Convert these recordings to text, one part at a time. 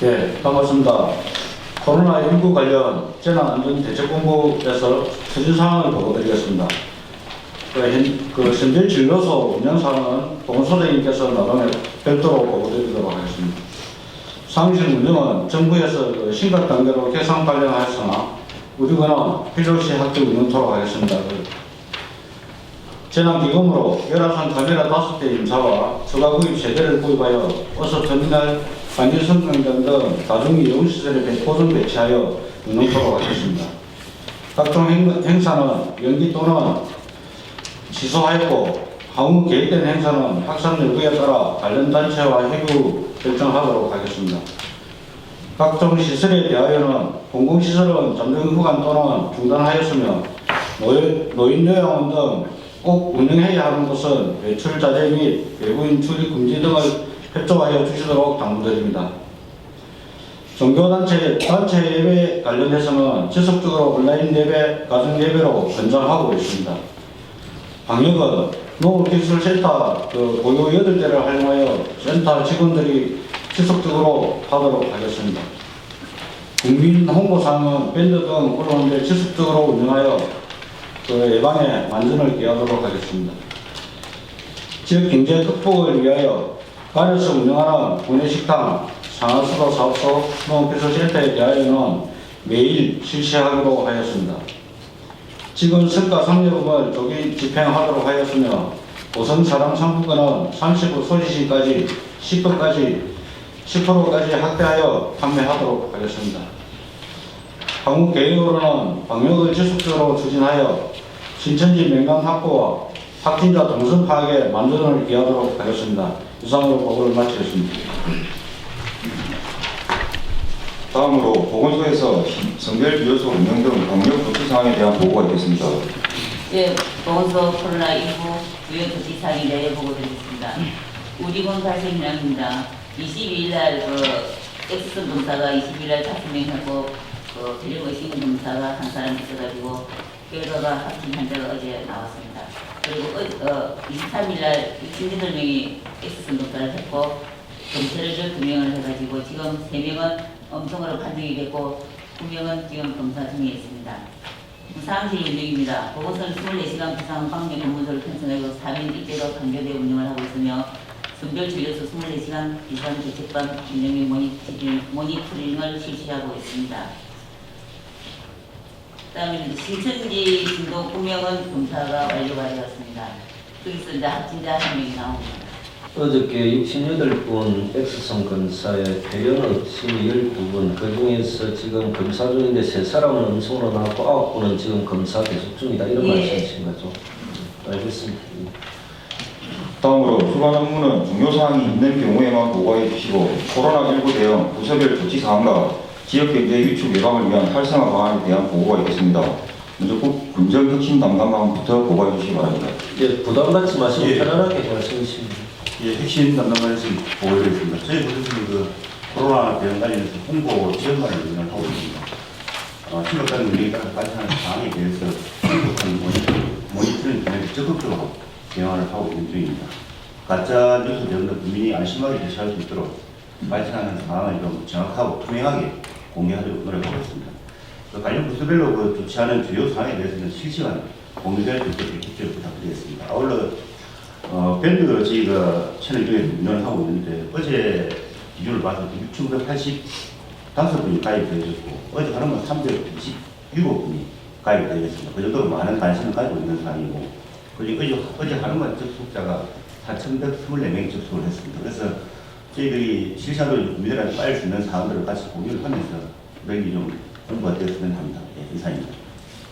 예, 반갑습니다. 코로나19 관련 재난안전대책본부에서 추진 사항을 보고드리겠습니다. 선별 진료소 운영 사항은 보건소장님께서 나중에 별도로 보고드리도록 하겠습니다. 사무실 운영은 정부에서 심각 단계로 개선 관련하였으나 우리군은 필요시 확대 운영토록 하겠습니다. 재난기금으로 열화상 카메라 5대 임사와 추가 구입 세대를 구입하여 버스 터미널, 관계성강장 등 다중이용시설에 보존 배치하여 운영토록 하겠습니다. 각종 행사는 연기 또는 취소하였고 향후 계획된 행사는 확산 여부에 따라 관련 단체와 협의 결정하도록 하겠습니다. 각종 시설에 대하여는 공공시설은 잠정 후간 또는 중단하였으며 노인 요양원 등 꼭 운영해야 하는 곳은 외출 자제 및 외부인 출입 금지 등을 협조하여 주시도록 당부드립니다. 종교단체 예배 관련해서는 지속적으로 온라인 예배, 가정 예배로 권장하고 있습니다. 방역은 농업기술센터 고유 8대를 활용하여 센터 직원들이 지속적으로 하도록 하겠습니다. 국민 홍보사항은 밴드 등 언론들 지속적으로 운영하여 예방에 만전을 기하도록 하겠습니다. 지역 경제 극복을 위하여 관에서 운영하는 구내식당, 상하수도 사업소, 농업기술센터에 대하여는 매일 실시하기로 하였습니다. 지금 성과 상여금을 조기 집행하도록 하였으며 보성사랑 상품권은 30부 소지시까지 10%까지 확대하여 판매하도록 하겠습니다. 향후 계획으로는 방역을 지속적으로 추진하여 신천지 명단 확보와 확진자 동선 파악에 만전을 기하도록 하겠습니다. 이상으로 보고를 마치겠습니다. 다음으로 보건소에서 성별 비료소 운영 등 방역 조치 사항에 대한 보고가 있겠습니다. 네, 보건소 코로나19 유행 조치 사항에 대해 보고드리겠습니다. 우리군 발생이랍니다. 22일 날 엑스선 검사가 22일 날 5명 하고 대령 의심 검사가 한 사람 있어가지고 결과가 확진 환자가 어제 나왔습니다. 그리고 23일 날 68명이 엑스선 검사를 했고 검사를 2명을 해가지고 지금 3명은 음성으로 판정이 됐고 9명은 지금 검사 중에 있습니다. 사무실 운영입니다. 보건소는 24시간 비상 방역 근무소를 편성하고 3인 일제로 판교대 운영을 하고 있으며 선별진료소 24시간 비상 대책반 운영의 모니터링을 실시하고 있습니다. 그다음에 신천지 진도 9명은 검사가 완료가 되었습니다. 거기서 이제 확진자 1명이 나옵니다. 어저께 68분 엑스선 검사의 폐렴 의심이 12분, 그 중에서 지금 검사 중인데 3사람은 음성으로 나왔고 9분은 지금 검사 계속 중이다. 이런 말씀이신 거죠? 알겠습니다. 다음으로 주간 업무는 중요사항이 있는 경우에만 보고해 주시고 코로나19 대응 부서별 조치 사항과 지역경제 위축 예방을 위한 활성화 방안에 대한 보고가 있겠습니다. 먼저 군정혁신 담당관부터 보고해 주시기 바랍니다. 예, 부담 갖지 마시고 편안하게 말씀해 주십니다. 예, 핵심 담당관에서 보고드리겠습니다. 저희 부서는 코로나 대응 관련해서 홍보 지원관을 운영을 하고 있습니다. 심각한 문제에 따라 발생하는 사항에 대해서 신속한 모니터링 등을 적극적으로 대응을 하고 있는 중입니다. 가짜 뉴스 대응도 국민이 안심하게 대처할 수 있도록 발생하는 상황을 좀 정확하고 투명하게 공개하도록 노력하고 있습니다. 관련 부서별로 조치하는 주요 사항에 대해서는 실시간 공개될 수 있도록 기초를 부탁드리겠습니다. 아울러 밴드 저희가 채널 중에 운영을 하고 있는데 어제 기준을 봐서 6,985분이 가입되어졌고 어제 하루만 327분이 가입되어졌습니다. 그 정도로 많은 관심을 가지고 있는 사항이고 그리고 어제 하루만 접속자가 4,124명이 접속을 했습니다. 그래서 저희들이 실시간으로 국민들한테 빨리 수 있는 사항들을 같이 공유를 하면서 여기 좀 공부가 되었으면 합니다. 예, 이상입니다.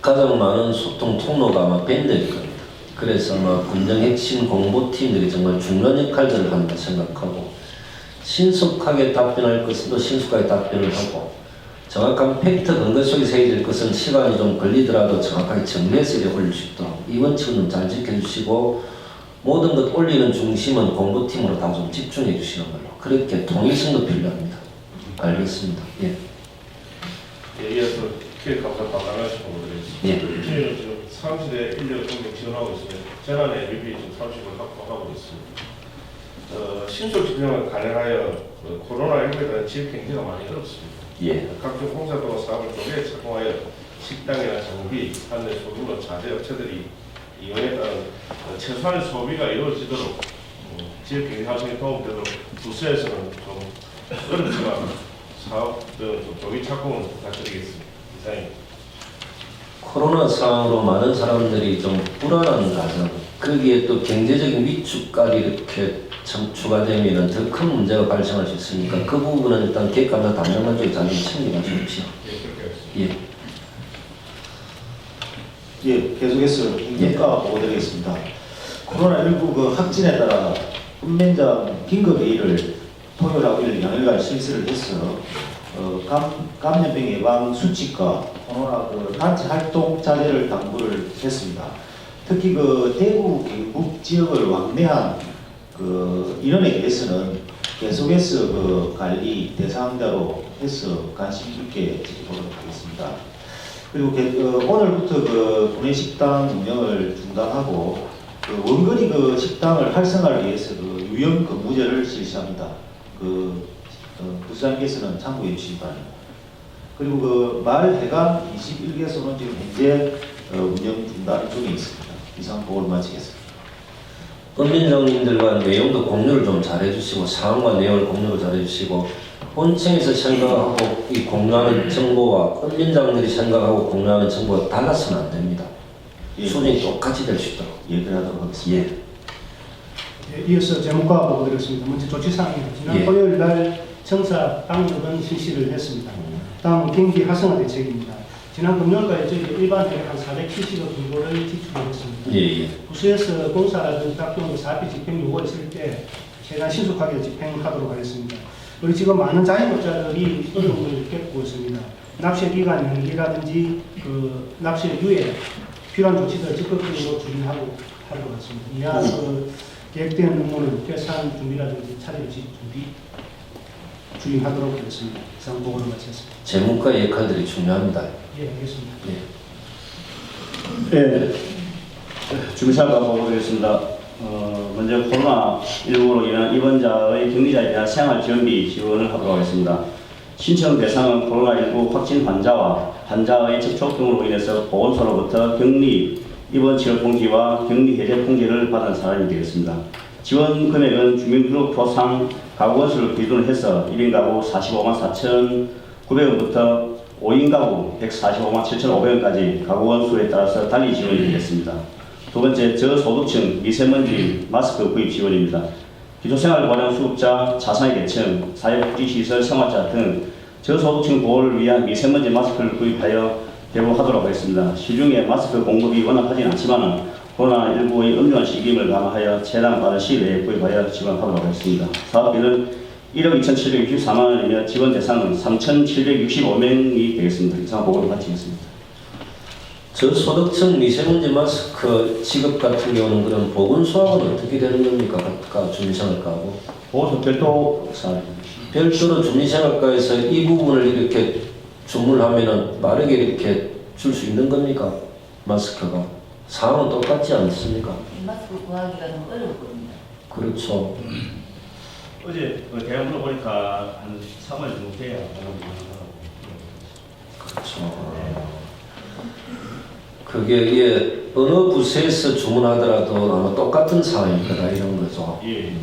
가장 많은 소통 통로가 아마 밴드일 겁니다. 그래서 아마 군정 핵심 공보팀들이 정말 중요한 역할들을 한다 생각하고 신속하게 답변할 것은 또 신속하게 답변을 하고 정확한 팩트 근거 속에서 해야 될 것은 시간이 좀 걸리더라도 정확하게 정리해서 이렇게 올릴 수 있도록 이 원칙은 잘 지켜주시고 모든 것 올리는 중심은 공보팀으로 다 좀 집중해 주시는 걸로 그렇게 통일성도 필요합니다. 알겠습니다. 예. 예, 이어서 기획감사 담당하신 분들이 예. 저희는 지금 사무실에 인력을 굉장히 지원하고 있으며 재난에 미리 좀 사무실을 확보하고 있습니다. 신속 집행을 가능하여 코로나19에 대한 지역 경제가 많이 어렵습니다. 예. 각종 공사도 사업을 조기에 착공하여 식당이나 장비, 판매 소규모 자재 업체들이 이용에 따른 최소한의 소비가 이루어지도록 지역 경제 활성에 도움되도록 부서에서는 좀 어렵지만 사업 좀 조기 착공을 부탁드리겠습니다. 이상입니다. 코로나 상황으로 많은 사람들이 좀 불안한 가정, 거기에 또 경제적인 위축까지 이렇게 추가되면 더 큰 문제가 발생할 수 있으니까 그 부분은 일단 객관과 단정한 쪽에 잘 챙겨가 주십시오. 예, 그렇게 하겠습니다. 예. 예, 계속해서 행정가 보고드리겠습니다. 코로나19 그 확진에 따라 읍면장 긴급회의를 토요일하고 일 양일간 실시를 해서 감염병 예방 수칙과 코로나 그 단체 활동 자제를 당부를 했습니다. 특히 그 대구 경북 지역을 왕래한 그 인원에 대해서는 계속해서 그 관리 대상자로 해서 관심 있게 지켜보도록 하겠습니다. 그리고 오늘부터 그 구내식당 운영을 중단하고 그 원거리 그 식당을 활성화를 위해서 그 유연 근무제를 실시합니다. 부시장께서는 참고해 주시기 바랍니다. 그리고 그 마을 해관 21개소는 지금 현재 운영 중단 중에 있습니다. 이상 보고를 마치겠습니다. 읍민장님들과 내용도 공유를 좀 잘해주시고 사항과 내용을 공유를 잘해주시고 본청에서 생각하고 이 공유하는 정보와 읍민장들이 생각하고 공유하는 정보가 달라서는 안 됩니다. 예. 수준이 똑같이 될 수 있도록. 예언하도록 하겠습니다. 예. 예, 이어서 제목과 보고드리겠습니다. 먼저 조치사항입니다. 지난 예. 토요일 날 청사 당일은 실시를 했습니다. 다음은 경기 활성화 대책입니다. 지난 금요일까지 저희 일반 대략 한 470억 정도를 지출을 했습니다. 예. 부서에서 공사라든지 각종 사업비 집행 요구가 있을 때 최대한 신속하게 집행하도록 하겠습니다. 우리 지금 많은 자영업자들이 어려움을 겪고 있습니다. 납세 기간 연기라든지 그 납세 이후에 필요한 조치들을 적극적으로 준비하고 하도록 하겠습니다. 이하 그 계획된 업무는決算 준비라든지 차질 준비 주의하도록 하겠습니다. 이상 보고를 마치겠습니다. 재무과의 역할들이 중요합니다. 예, 알겠습니다. 예. 네, 주민사과 보고드리겠습니다. 먼저 코로나19로 인한 입원자의 격리자에 대한 생활지원비 지원을 하도록 하겠습니다. 신청 대상은 코로나19 확진 환자와 환자의 접촉 등으로 인해서 보건소로부터 격리, 입원 치료 통지와 격리 해제 통지를 받은 사람이 되겠습니다. 지원 금액은 주민등록표상 가구 원수를 기준으로 해서 1인 가구 45만 4,900원부터 5인 가구 145만 7,500원까지 가구 원수에 따라서 달리 지원이 되겠습니다. 두 번째, 저소득층 미세먼지 마스크 구입 지원입니다. 기초생활보장수급자, 자산의 계층, 사회복지시설 생활자 등 저소득층 보호를 위한 미세먼지 마스크를 구입하여 대부하도록 하겠습니다. 시중에 마스크 공급이 워낙 하진 않지만 코로나19의 엄중한 시기임을 감안하여 최대한 빠른 시일 내에 구입하여 지원하도록 하겠습니다. 사업비는 1억 2,764만 원이며 지원 대상은 3,765명이 되겠습니다. 이상 보고를 마치겠습니다. 저소득층 미세먼지 마스크 지급 같은 경우는 그럼 보건소하고는 어떻게 되는 겁니까? 각각 주민생활과하고 보건소 별도 사업입니다. 별도로 주민생활과에서 이 부분을 이렇게 주문하면은 빠르게 이렇게 줄 수 있는 겁니까? 마스크가 상황은 똑같지 않습니까? 마스크 구하기가 좀 어려울 겁니다. 그렇죠. 어제 대학 물어보니까 한 3월 정도 돼야 그렇죠. 그게 예, 어느 부서에서 주문하더라도 아마 똑같은 상황일 거다 이런 거죠. 예.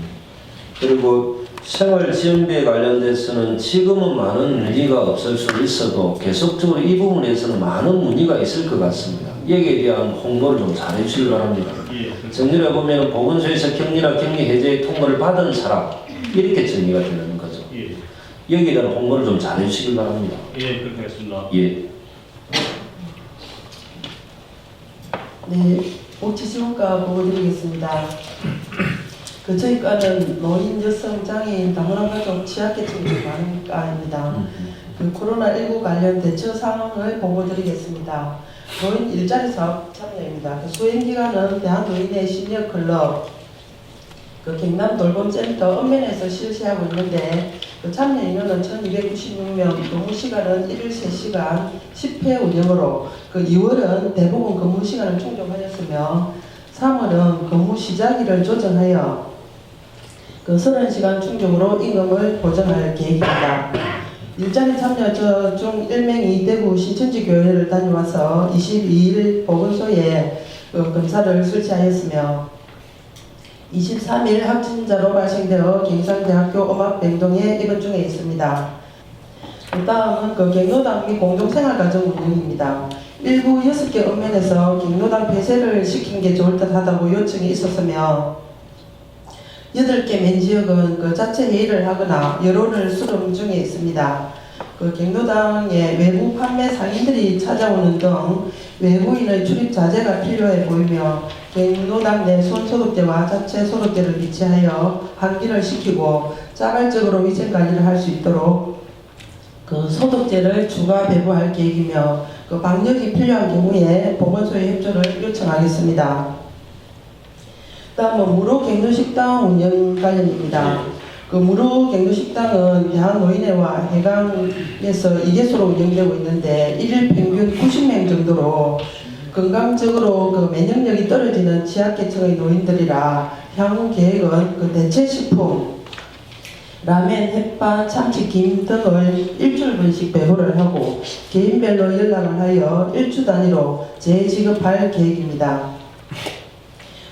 그리고 생활지원비에 관련돼서는 지금은 많은 문의가 없을 수 있어도 계속적으로 이 부분에서는 많은 문의가 있을 것 같습니다. 여기에 대한 홍보를 좀 잘해주시기 바랍니다. 예. 정리를 보면 보건소에서 격리나 격리 해제의 통보를 받은 사람 이렇게 정리가 되는 거죠. 예. 여기에 대한 홍보를 좀 잘해주시기 바랍니다. 예, 그렇게 하겠습니다. 예. 네, 복지지원과 보고드리겠습니다. 저희 과는 노인, 여성, 장애인, 다문화 가족, 취약계층이 많은 과입니다. 코로나19 관련 대처 상황을 보고드리겠습니다. 노인 일자리 사업 참여입니다. 수행기관은 대한노인의 시니어클럽, 경남 돌봄센터 읍면에서 실시하고 있는데 참여 인원은 1296명, 근무 시간은 1일 3시간 10회 운영으로 2월은 대부분 근무 시간을 충족하였으며 3월은 근무 시작일을 조정하여 그 30시간 충족으로 임금을 보장할 계획입니다. 일자리 참여자 중 1명이 대구 신천지 교회를 다녀와서 22일 보건소에 검사를 설치하였으며 23일 확진자로 발생되어 경상대학교 음악병동에 입원 중에 있습니다. 그 다음은 경로당 및 공동생활가정 운영입니다. 일부 6개 읍면에서 경로당 폐쇄를 시키는 게 좋을 듯 하다고 요청이 있었으며 8개 맨지역은 자체 회의를 하거나 여론을 수렴 중에 있습니다. 경로당에 외부 판매 상인들이 찾아오는 등 외부인의 출입 자제가 필요해 보이며 경로당 내 손소독제와 자체 소독제를 비치하여 환기를 시키고 자발적으로 위생 관리를 할 수 있도록 소독제를 추가 배부할 계획이며 방역이 필요한 경우에 보건소의 협조를 요청하겠습니다. 다음은 무료 갱도식당 운영 관련입니다. 무료 갱도식당은 대한노인회와 해강에서 2개소로 운영되고 있는데 1일 평균 90명 정도로 건강적으로 면역력이 떨어지는 취약계층의 노인들이라 향후 계획은 대체식품, 라면, 햇반, 참치, 김 등을 일주일분씩 배부를 하고 개인별로 연락을 하여 일주 단위로 재지급할 계획입니다.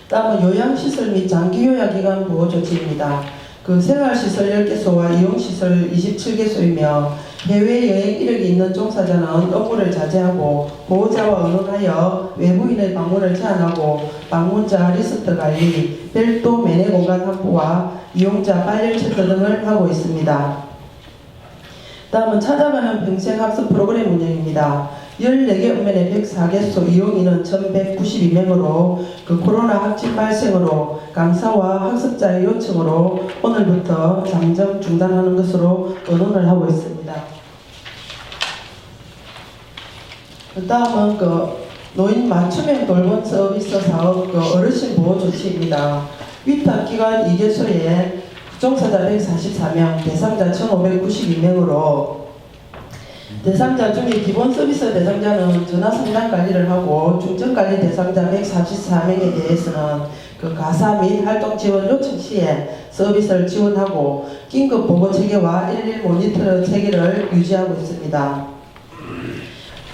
다음은 요양시설 및 장기요양기관 보호조치입니다. 생활시설 10개소와 이용시설 27개소이며 해외여행 이력이 있는 종사자는 업무를 자제하고 보호자와 의논하여 외부인의 방문을 제한하고 방문자 리스트 관리, 별도 매내 공간 확보와 이용자 발열 체크 등을 하고 있습니다. 다음은 찾아가는 평생학습 프로그램 운영입니다. 14개 읍면에 104개소 이용인은 1192명으로 코로나 확진 발생으로 강사와 학습자의 요청으로 오늘부터 잠정 중단하는 것으로 의논을 하고 있습니다. 그 다음은 노인 맞춤형 돌봄 서비스 사업 어르신 보호 조치입니다. 위탁기관 2개소에 종사자 144명, 대상자 1592명으로 대상자 중에 기본 서비스 대상자는 전화 상담 관리를 하고 중증 관리 대상자 144명에 대해서는 가사 및 활동 지원 요청 시에 서비스를 지원하고 긴급 보고 체계와 11 모니터 체계를 유지하고 있습니다.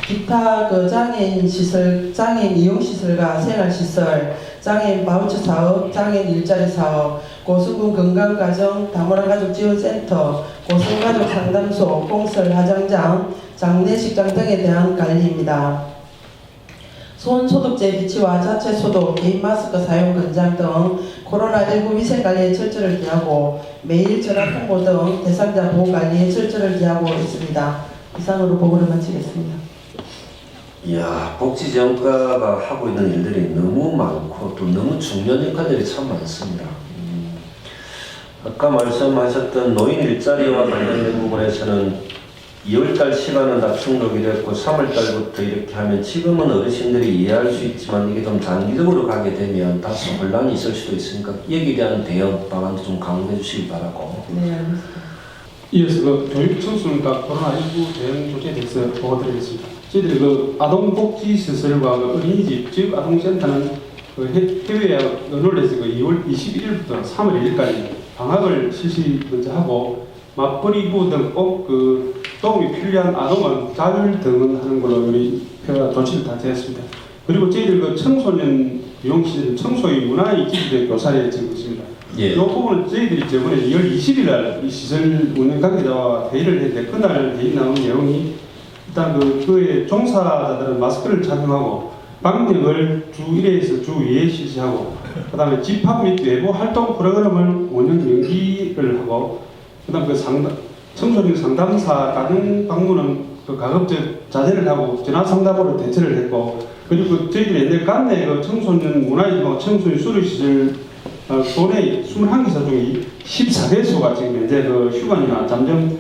기타 장애인 시설, 장애인 이용 시설과 생활 시설, 장애인 바우처 사업, 장애인 일자리 사업, 고수군 건강가정 다문화가족지원센터, 고성가족 상담소, 공설 화장장, 장례식장 등에 대한 관리입니다. 손 소독제 비치와 자체 소독, 개인 마스크 사용 권장 등 코로나19 위생 관리에 철저를 기하고 매일 전화 통보 등 대상자 보호 관리에 철저를 기하고 있습니다. 이상으로 보고를 마치겠습니다. 이야, 복지정가가 하고 있는 일들이 너무 많고 또 너무 중요한 역할들이 참 많습니다. 아까 말씀하셨던 노인 일자리와 관련된 부분에서는 2월달 시간은 다 충족이 됐고 3월달부터 이렇게 하면 지금은 어르신들이 이해할 수 있지만 이게 좀 장기적으로 가게 되면 다소 혼란이 있을 수도 있으니까 여기에 대한 대응 방안도 좀 강조해 주시기 바라고. 네, 알겠습니다. 이어서 교육 청소년과 코로나19 대응 조치에 대해서 보고드리겠습니다. 저희들이 아동복지시설과 어린이집, 즉 아동센터는 해외 언론에서 2월 21일부터 3월 1일까지 방학을 실시 먼저 하고 맞벌이 부부 등 꼭 도움이 필요한 아동은 자율 등원하는 걸로 우리 조치를 다 되었습니다. 그리고 저희들 청소년 이용시설 청소의 문화의 기술에 교사에 지금 있습니다. 예. 이 부분은 저희들이 저번에 2월 20일 날 이 시설 운영 관계자와 회의를 했는데 그날 회의 나온 내용이 일단 그의 종사자들은 마스크를 착용하고 방역을 주 1회에서 주 2회 실시하고 그 다음에 집합 및 외부 활동 프로그램을 운영 연기를 하고 그 다음 청소년 상담사 가정 방문은 가급적 자제를 하고 전화 상담으로 대처를 했고 그리고 저희들이 옛날 관내 청소년 문화유과 청소년 수료시설 도내 21개소 중에 14개소가 지금 현재 휴관이나 잠정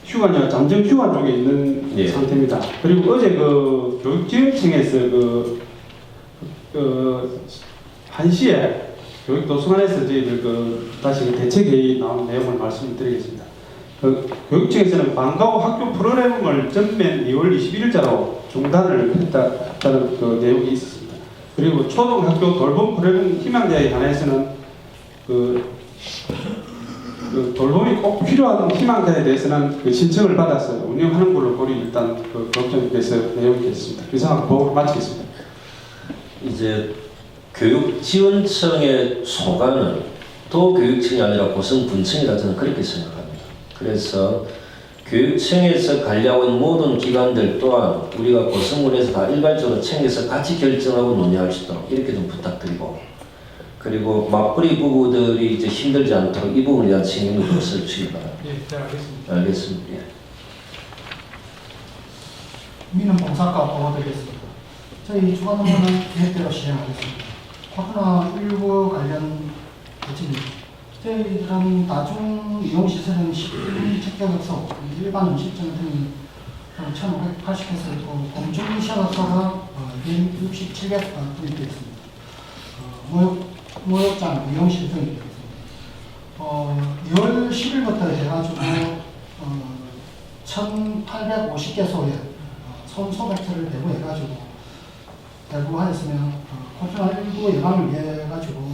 휴관이나 잠정 휴관 쪽에 있는 예. 상태입니다. 그리고 어제 교육지원청에서 1시에 교육도서관에서 저희들 다시 대책회의 나온 내용을 말씀드리겠습니다. 교육청에서는 방과 후 학교 프로그램을 전면 2월 21일자로 중단을 했다는 내용이 있었습니다. 그리고 초등학교 돌봄 프로그램 희망자에 관해서는 그 돌봄이 꼭 필요한 희망자에 대해서는 그 신청을 받아서 운영하는 걸로 우리 일단 그 걱정돼서 내용이 됐습니다. 이상 보고 마치겠습니다. 이제 교육지원청의 소관은 도교육청이 아니라 고성군청이라 저는 그렇게 생각합니다. 그래서 교육청에서 관리하고 있는 모든 기관들 또한 우리가 고성군에서 다 일괄적으로 챙겨서 같이 결정하고 논의할 수 있도록 이렇게 좀 부탁드리고, 그리고 맞벌이 부부들이 이제 힘들지 않도록 이 부분에 대한 책임을 좀 써주시기 바랍니다. 예, 잘 알겠습니다. 알겠습니다. 예. 민원 봉사과 보고드리겠습니다. 저희 주간 업무는 계획대로 시행하겠습니다. 코로나19 관련 조치입니다. 저희들은 다중 이용시설은 식품 책정업소, 일반 음식점 등이 1,580개소 있고 공중 시험업소가 267개소가 분리되어 있습니다. 목욕장, 미용실 등이 되어 있습니다. 2월 10일부터 해가지고 1,850개소에 손소독제를 대부해가지고 대부하였으면 코로나19 예방을 위해 가지고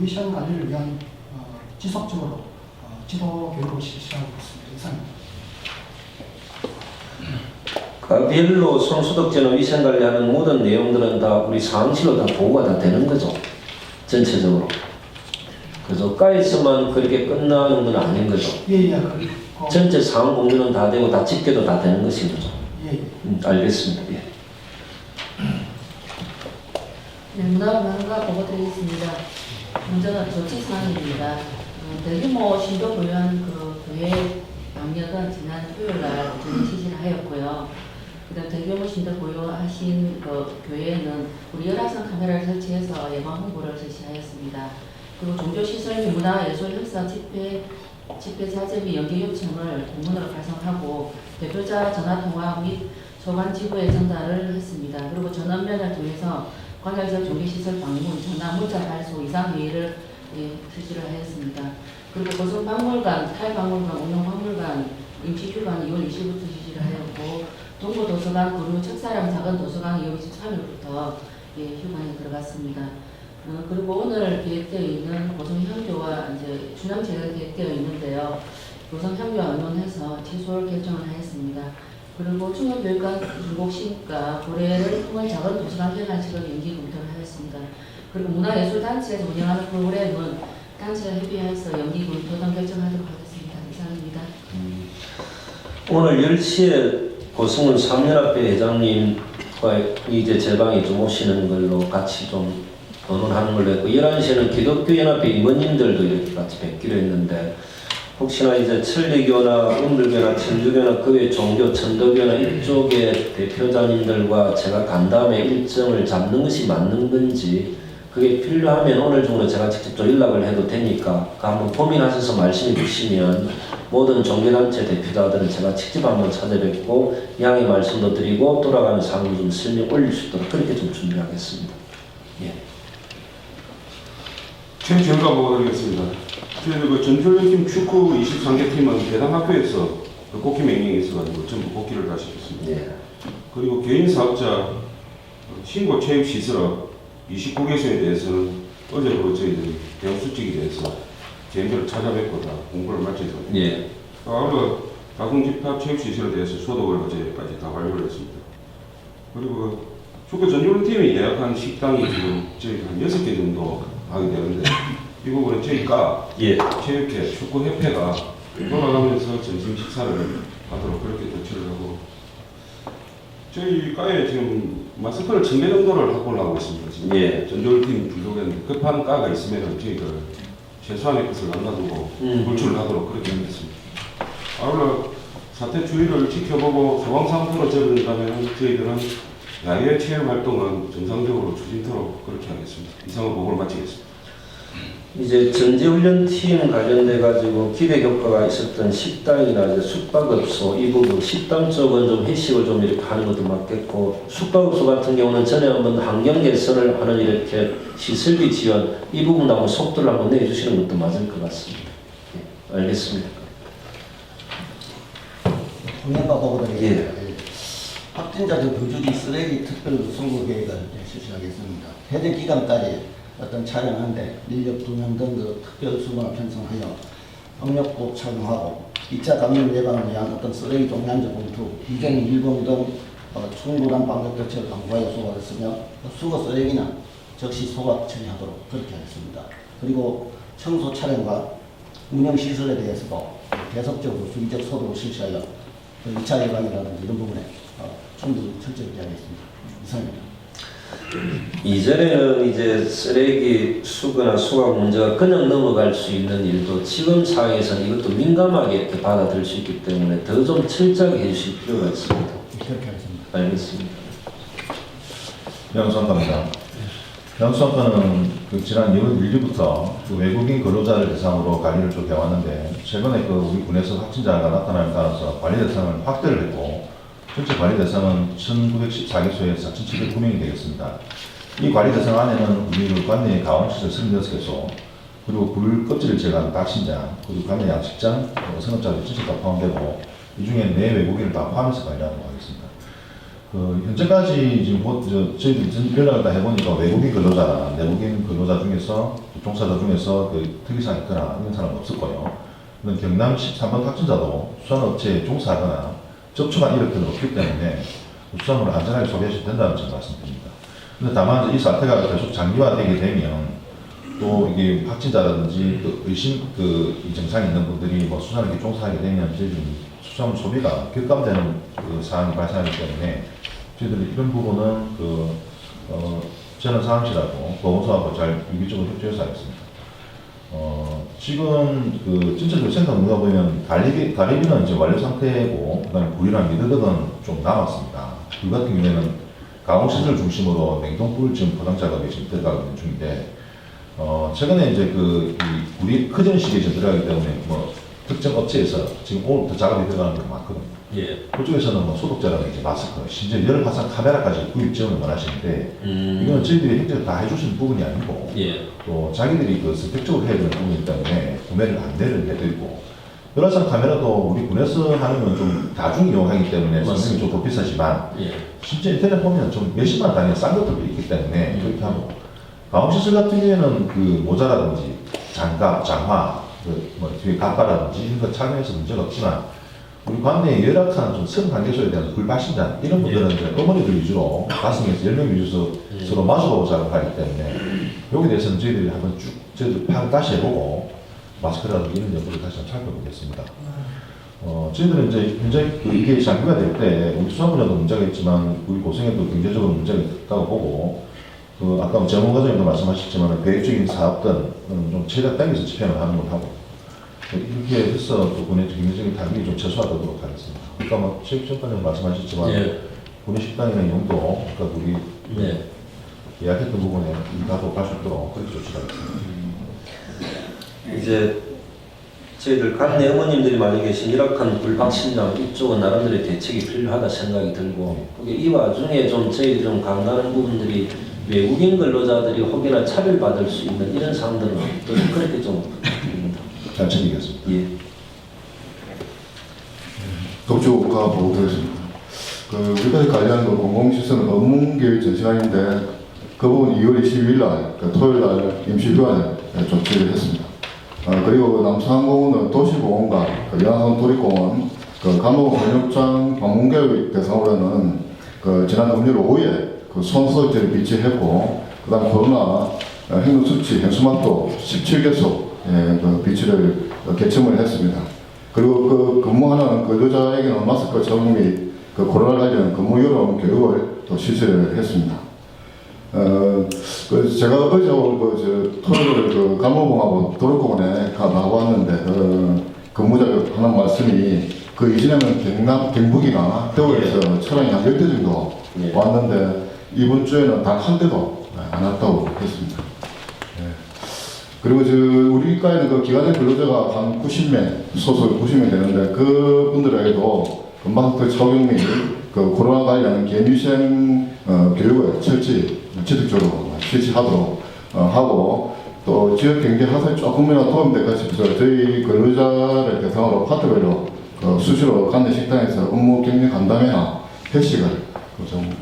위생 관리를 위한 지속적으로 지도 교육을 실시하고 있습니다. 이상입니다. 가별로 손소독제나 위생관리하는 모든 내용들은 다 우리 상황실로 다 보고가 다 되는 거죠. 전체적으로. 그래서 과에서만 그렇게 끝나는 건 아닌 거죠. 예. 전체 상황 공유는 다 되고 다 집계도 다 되는 것인 거죠. 예. 알겠습니다. 예. 네, 문화관광과 보고드리겠습니다. 먼저 조치 사항입니다. 대규모 신도 보유한 그 교회 양력은 지난 토요일날 오전에 실시를 하였고요. 그다음 대규모 신도 보유하신 그 교회에는 우리 열화상 카메라를 설치해서 예방 홍보를 실시하였습니다. 그리고 종교시설 및 문화예술 행사 집회 자제 및 연계 요청을 공문으로 발송하고 대표자 전화통화 및 소관 지부에 전달을 했습니다. 그리고 전원면을 통해서 관할지역 종교시설 방문, 전화, 문자 발송 이상 회의를 실시를 하였습니다. 그리고 고성박물관, 탈박물관, 운영박물관, 임시휴관 2월 20일부터 실시를 하였고 동부도서관, 구류, 첫사랑 작은 도서관 2월 23일부터 휴관에 들어갔습니다. 그리고 오늘 계획되어 있는 고성향교와 이제 주남제가 계획되어 있는데요. 고성향교와 의논해서 취소를 결정을 하였습니다. 그리고 충북교육관 중복신과 고래를 통한 작은 도서관 개관식을 연기 검토를 하였습니다. 그리고 문화예술단체에서 운영하는 프로그램은 단체와 협의해서 연기 검토 등 결정하도록 하겠습니다. 이상입니다. 오늘 10시에 고승훈 3연합회 회장님과 이제 제 방에 좀 오시는 걸로 같이 좀 의논하는 걸로 했고 11시에는 기독교연합회 임원님들도 이렇게 같이 뵙기로 했는데 혹시나 이제 천리교나 운불교나 천주교나 그 외 종교 천도교나 이쪽의 대표자님들과 제가 간담회 일정을 잡는 것이 맞는 건지 그게 필요하면 오늘 중으로 제가 직접 좀 연락을 해도 되니까 한번 고민하셔서 말씀해 주시면 모든 종교단체 대표자들은 제가 직접 한번 찾아뵙고 양해 말씀도 드리고 돌아가는 상황을 좀 설명 올릴 수 있도록 그렇게 좀 준비하겠습니다. 예. 최지원과 보고드리겠습니다. 저희 그 전철팀 축구 23개 팀은 대당 학교에서 그 복귀 명령이 있어가지고 전부 복귀를 다 시켰습니다. 예. 그리고 개인 사업자 신고 체육 시설업 29개소에 대해서는 어제 그 저희들이 대형 수칙에 대해서 개인들을 찾아뵙고 다 공부를 마쳐서 예. 아울러 가공집합 체육 시설에 대해서 소독을 어제까지 다 완료를 했습니다. 그리고 축구 전용팀이 예약한 식당이 지금 저희 한 6개 정도 하게 되는데 이 부분은 저희가 체육회, 축구협회가 돌아가면서 점심 식사를 하도록 그렇게 조치를 하고 저희 과에 지금 마스크를 1000개 정도를 확보를 하고 있습니다. 지금 전졸팀 분석에는 급한 과가 있으면 저희들 최소한의 것을 남겨두고 불출을 하도록 그렇게 하겠습니다. 아울러 사태 추이를 지켜보고 소방상황으로 접어든다면 저희들은 야외 체험 활동은 정상적으로 추진토록 그렇게 하겠습니다. 이상으로 보고를 마치겠습니다. 이제 전지훈련팀 관련돼 가지고 기대 효과가 있었던 식당이나 이제 숙박업소 이 부분 식당 쪽은 좀 회식을 좀 이렇게 하는 것도 맞겠고 숙박업소 같은 경우는 전에 한번 환경 개선을 하는 이렇게 시설비 지원 이 부분 한번 속도를 한번 내주시는 것도 맞을 것 같습니다. 예, 알겠습니다. 동행과 보고드리겠습니다. 확진자들 거주지 쓰레기 특별 선거 계획을 실시하겠습니다. 해제 기간까지 어떤 촬영하는데 인력 2명 등 그 특별 수건을 편성하여 방역복 착용하고 2차 감염 예방을 위한 어떤 쓰레기 종량제 봉투, 비갱 일봉 등 충분한 방역 대책을 강구하여 소각했으며 수거 쓰레기는 즉시 소각 처리하도록 그렇게 하겠습니다. 그리고 청소 촬영과 운영 시설에 대해서도 계속적으로 주기적 소독을 실시하여 2차 예방이라든지 이런 부분에 충분히 철저히 하겠습니다. 이상입니다. 이전에는 이제 쓰레기 수거나 수각 문제가 그냥 넘어갈 수 있는 일도 지금 상황에서는 이것도 민감하게 이렇게 받아들일 수 있기 때문에 더 좀 철저하게 해주실 필요가 있습니다. 그렇게 하겠습니다. 알겠습니다. 양수한과입니다. 양수한과는 지난 2월 1일부터 외국인 근로자를 대상으로 관리를 쭉 해왔는데 최근에 우리 군에서 확진자가 나타남에 따라서 관리 대상을 확대를 했고 전체 관리 대상은 1914개소에서 4,709명이 되겠습니다. 이 관리 대상 안에는 우리 관내 가온시설 36개소, 그리고 굴 껍질을 제거한 닭신장, 그리고 관내 양식장, 성업자들 전체 다 포함되고 이 중에 내 외국인을 다 포함해서 관리하도록 하겠습니다. 현재까지 지금 저희들이 연락을 다 해보니까 외국인 근로자나 내국인 근로자 중에서 종사자 중에서 특이사항이 있거나 이런 사람은 없었고요. 경남 13번 확진자도 수산업체에 종사하거나 접촉한 이력들은 없기 때문에 수산물을 안전하게 소비하셔도 된다는 점 말씀드립니다. 근데 다만 이 사태가 계속 장기화되게 되면 또 이게 확진자라든지 의심 이 증상이 있는 분들이 수산업에 종사하게 되면 저희들이 수산물 소비가 격감되는 사항이 발생하기 때문에 저희들이 이런 부분은 재난 상황실하고 보건소하고 잘 유기적으로 협조해서 하겠습니다. 지금 전체적으로 생각 문화 보면 가리비는 이제 완료 상태고 그다음에 굴이랑 미더덕은 좀 남았습니다. 굴 같은 경우에는 가공시설 중심으로 냉동불 지금 포장 작업이 지금 들어가고 있는 중인데 최근에 이제 이 굴이 크전 시기에 지금 들어가기 때문에 특정 업체에서 지금 오늘부터 작업이 들어가는 게 많거든요. 예. 그쪽에서는 소독제라든지 마스크, 심지어 열 화상 카메라까지 구입 지원을 원하시는데 이거는 저희들이 행정을 다 해주시는 부분이 아니고 또 자기들이 선택적으로 해야 되는 부분이기 때문에 구매를 안내를 해드리고 열 화상 카메라도 우리 군에서 하는 건 좀 다중 이용하기 때문에 성능이 좀 더 비싸지만 실제 인터넷 보면 좀 몇십만 단위의 싼 것들도 있기 때문에 그렇게 하고 가공시설 같은 경우에는 모자라든지 장갑, 장화, 뒤에 갑바라든지 이런 거 착용해서 문제가 없지만 우리 관내에 열악한 좀 성관계소에 대한 불발신자 이런 분들은 이제 어머니들 위주로 가슴에서 10명 위주로 서로 마주보고 작업하기 때문에 여기에 대해서는 저희들이 한번 쭉 저희들 파악을 다시 해보고 마스크라든지 이런 여부를 다시 한번 살펴보겠습니다. 저희들은 이제 현재 이게 장기가 될 때 우리 수산분야도 문제가 있지만 우리 고생에도 경제적으로 문제가 있다고 보고 아까 전문가장님도 말씀하셨지만 계획적인 사업들은 좀 최대한 당겨서 집행을 하는 걸 하고 이렇게 해서 또 군의 경제적인 타격이 좀 최소화되도록 하겠습니다. 아까 체육전반장 말씀하셨지만 군의 식당이나 용도 우리 예약했던 부분에 가도 갈 수 있도록 그렇게 조치하겠습니다. 이제 저희들 관내 어머님들이 많이 계신 일악한 불박신장 이쪽은 나름대로 대책이 필요하다 생각이 들고 이 와중에 좀 저희들 좀 강조하는 부분들이 외국인 근로자들이 혹여나 차별받을 수 있는 이런 사항들은 또 그렇게 좀 부탁드립니다. 잘 챙기겠습니다. 예. 독주가 보고드렸습니다. 우리까지 관리하는 공공시설은 업무계획 전시관인데 그 부분 2월 22일 날 토요일 날 임시휴관을 조치를 했습니다. 그리고 남산공원은 도시공원과 연화선 도립공원, 감옥 훈육장 방문객 대상으로는 지난 금요일 오후에 손소지를 비치했고, 그 다음 코로나 행동수치 현수막도 17개소 비치를 개청을 했습니다. 그리고 근무하는 근로자에게는 마스크 적용 및 코로나 관련 근무 요령 교육을 또 실시를 했습니다. 제가 어제 토요일 감옥공하고 도로공원에 나왔는데 근무자 하는 말씀이 이전에는 경북이나 대구에서 차량이 한 10대 정도 왔는데 이번 주에는 단 한 대도 안 왔다고 했습니다. 그리고 우리과에는 기간제 근로자가 한 90명, 소속 90명 되는데 그 분들에게도 마스크 착용 및 코로나 관련 개미생 교육을 지속적으로 실시하도록 하고 또 지역 경제 활성에 조금이라도 도움될 것같아서 저희 근로자를 대상으로 파트별로 수시로 관내 식당에서 업무 경력 간담회나 회식을 좀